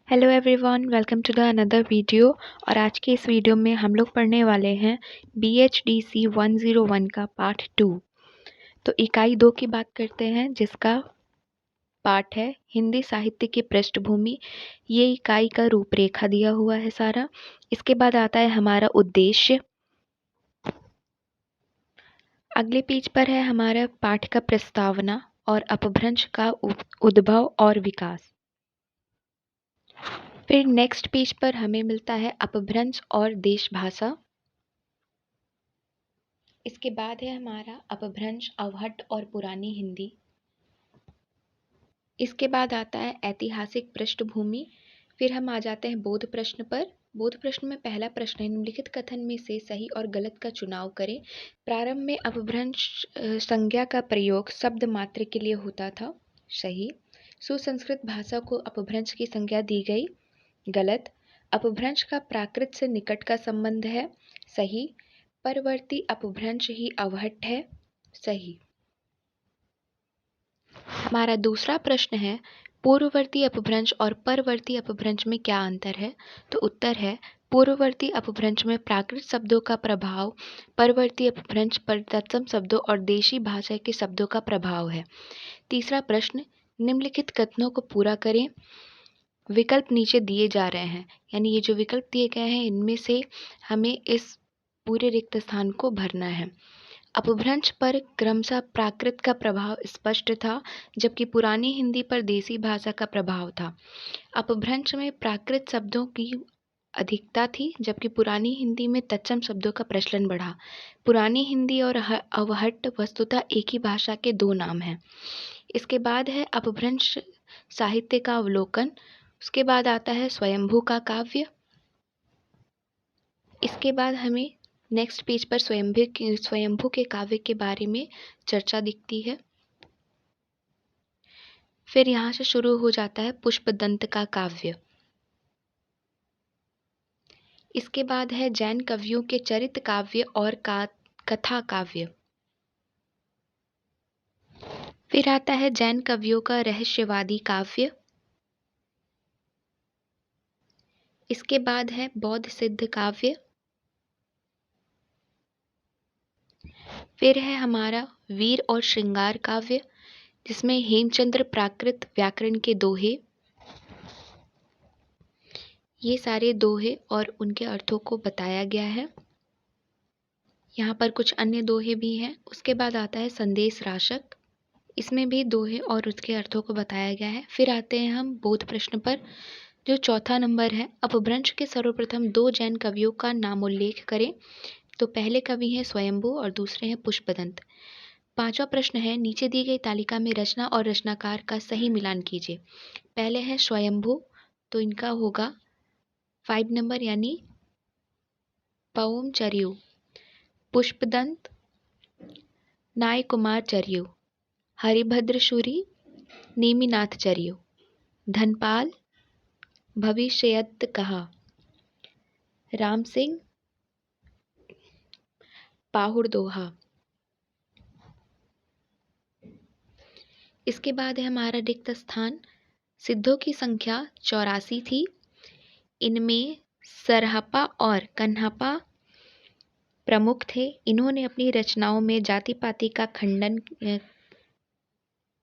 Hello everyone, welcome to the another video. और आज के इस वीडियो में हम लोग पढ़ने वाले हैं BHDC 101 का पार्ट 2। तो इकाई 2 की बात करते हैं, जिसका पाठ है हिंदी साहित्य की पृष्ठभूमि। ये इकाई का रूपरेखा दिया हुआ है सारा। इसके बाद आता है हमारा उद्देश्य। अगले पेज पर है हमारा पाठ का प्रस्तावना और अपभ्रंश का उद्भव और विकास। फिर नेक्स्ट पेज पर हमें मिलता है अपभ्रंश और देशभाषा। इसके बाद है हमारा अपभ्रंश, अवहट्ट और पुरानी हिंदी। इसके बाद आता है ऐतिहासिक पृष्ठभूमि। फिर हम आ जाते हैं बोध प्रश्न पर। बोध प्रश्न में पहला प्रश्न है, निम्नलिखित कथन में से सही और गलत का चुनाव करें। प्रारंभ में अपभ्रंश संज्ञा का प्रयोग शब्द मात्र के लिए होता था। सही। सुसंस्कृत भाषा को अपभ्रंश की संज्ञा दी गई। गलत। अपभ्रंश का प्राकृत से निकट का संबंध है। सही। परवर्ती अपभ्रंश ही अवहट्ट है। सही। हमारा दूसरा प्रश्न है, पूर्ववर्ती अपभ्रंश और परवर्ती अपभ्रंश में क्या अंतर है। तो उत्तर है, पूर्ववर्ती अपभ्रंश में प्राकृत शब्दों का प्रभाव, परवर्ती अपभ्रंश पर तत्सम शब्दों और देशी भाषा के शब्दों का प्रभाव है। तीसरा प्रश्न, निम्नलिखित कथनों को पूरा करें। विकल्प नीचे दिए जा रहे हैं, यानी ये जो विकल्प दिए गए हैं इनमें से हमें इस पूरे रिक्त स्थान को भरना है। अपभ्रंश पर क्रमशः प्राकृत का प्रभाव स्पष्ट था, जबकि पुरानी हिंदी पर देसी भाषा का प्रभाव था। अपभ्रंश में प्राकृत शब्दों की अधिकता थी, जबकि पुरानी हिंदी में तत्सम शब्दों का प्रचलन बढ़ा। पुरानी हिंदी और अवहट्ट वस्तुतः एक ही भाषा के दो नाम हैं। इसके बाद है अपभ्रंश साहित्य का अवलोकन। उसके बाद आता है स्वयंभू का काव्य। इसके बाद हमें नेक्स्ट पेज पर स्वयंभू के काव्य के बारे में चर्चा दिखती है। फिर यहाँ से शुरू हो जाता है पुष्पदंत का काव्य। इसके बाद है जैन कवियों के चरित काव्य और कथा काव्य। फिर आता है जैन कवियों का रहस्यवादी काव्य। इसके बाद है बौद्ध सिद्ध काव्य। फिर है हमारा वीर और श्रृंगार काव्य, जिसमें हेमचंद्र प्राकृत व्याकरण के दोहे, ये सारे दोहे और उनके अर्थों को बताया गया है। यहाँ पर कुछ अन्य दोहे भी हैं। उसके बाद आता है संदेश राशक, इसमें भी दोहे और उसके अर्थों को बताया गया है। फिर आते हैं हम बोध प्रश्न पर, जो चौथा नंबर है, अपभ्रंश के सर्वप्रथम दो जैन कवियों का नामोल्लेख करें। तो पहले कवि हैं स्वयंभू और दूसरे हैं पुष्पदंत। पांचवा प्रश्न है, नीचे दी गई तालिका में रचना और रचनाकार का सही मिलान कीजिए। पहले है स्वयंभू, तो इनका होगा 5 नंबर, यानी पवम चर्यु। पुष्पदंत नाय कुमार चर्यु। हरिभद्र शूरी नेमिनाथ चर्यु। धनपाल भविष्यत कहा। राम सिंह पाहुड़ दोहा। इसके बाद है हमारा रिक्त स्थान। सिद्धों की संख्या 84 थी। इनमें सरहपा और कन्हपा प्रमुख थे। इन्होंने अपनी रचनाओं में जाति पाति का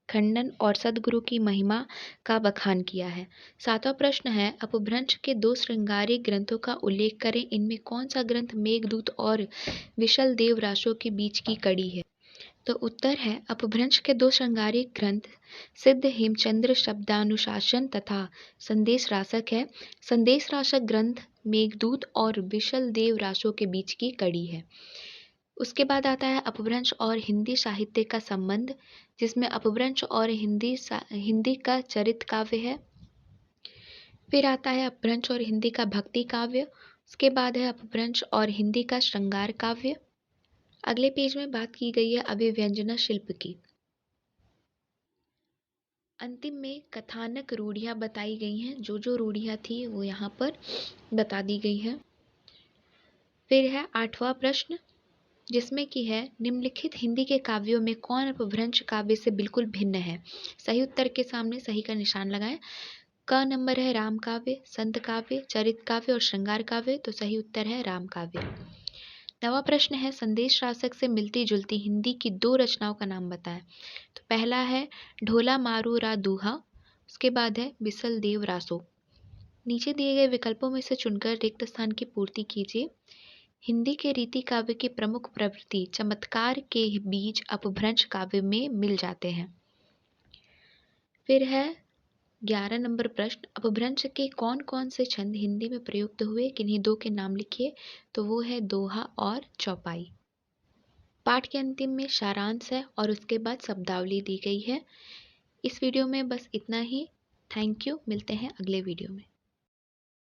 खंडन और सद्गुरु की महिमा का बखान किया है। सातवां प्रश्न है, अपभ्रंश के दो श्रृंगारिक ग्रंथों का उल्लेख करें। इनमें कौन सा ग्रंथ मेघदूत और विशल देव राशों के बीच की कड़ी है। तो उत्तर है, अपभ्रंश के दो श्रृंगारिक ग्रंथ सिद्ध हेमचंद्र शब्दानुशासन तथा संदेश राशक है। संदेश राशक ग्रंथ मेघदूत और विशल देव राशों के बीच की कड़ी है। उसके बाद आता है अपभ्रंश और हिंदी साहित्य का संबंध, जिसमें अपभ्रंश और हिंदी का चरित काव्य है। फिर आता है अपभ्रंश और हिंदी का भक्ति काव्य। उसके बाद है अपभ्रंश और हिंदी का श्रृंगार काव्य। अगले पेज में बात की गई है अभिव्यंजना शिल्प की। अंतिम में कथानक रूढ़ियां बताई गई हैं। जो जो रूढ़ियां थी वो यहाँ पर बता दी गई है। फिर है आठवां प्रश्न, जिसमें कि है, निम्नलिखित हिंदी के काव्यों में कौन अपभ्रंश काव्य से बिल्कुल भिन्न है। सही उत्तर के सामने सही का निशान लगाएं। क नंबर है राम काव्य, संत काव्य, चरित काव्य और श्रृंगार काव्य। तो सही उत्तर है राम काव्य। नवा प्रश्न है संदेश रासक से मिलती जुलती हिंदी की 2 रचनाओं का नाम बताएं। तो पहला है ढोला मारू रा दूहा, उसके बाद है बिसल देव रासो। नीचे दिए गए विकल्पों में से चुनकर रिक्त स्थान की पूर्ति कीजिए। हिंदी के रीति काव्य की प्रमुख प्रवृत्ति चमत्कार के बीज अपभ्रंश काव्य में मिल जाते हैं। फिर है 11 नंबर प्रश्न, अपभ्रंश के कौन कौन से छंद हिंदी में प्रयुक्त हुए, किन्हीं 2 के नाम लिखिए। तो वो है दोहा और चौपाई। पाठ के अंतिम में सारांश है और उसके बाद शब्दावली दी गई है। इस वीडियो में बस इतना ही। Thank you. मिलते हैं अगले वीडियो में।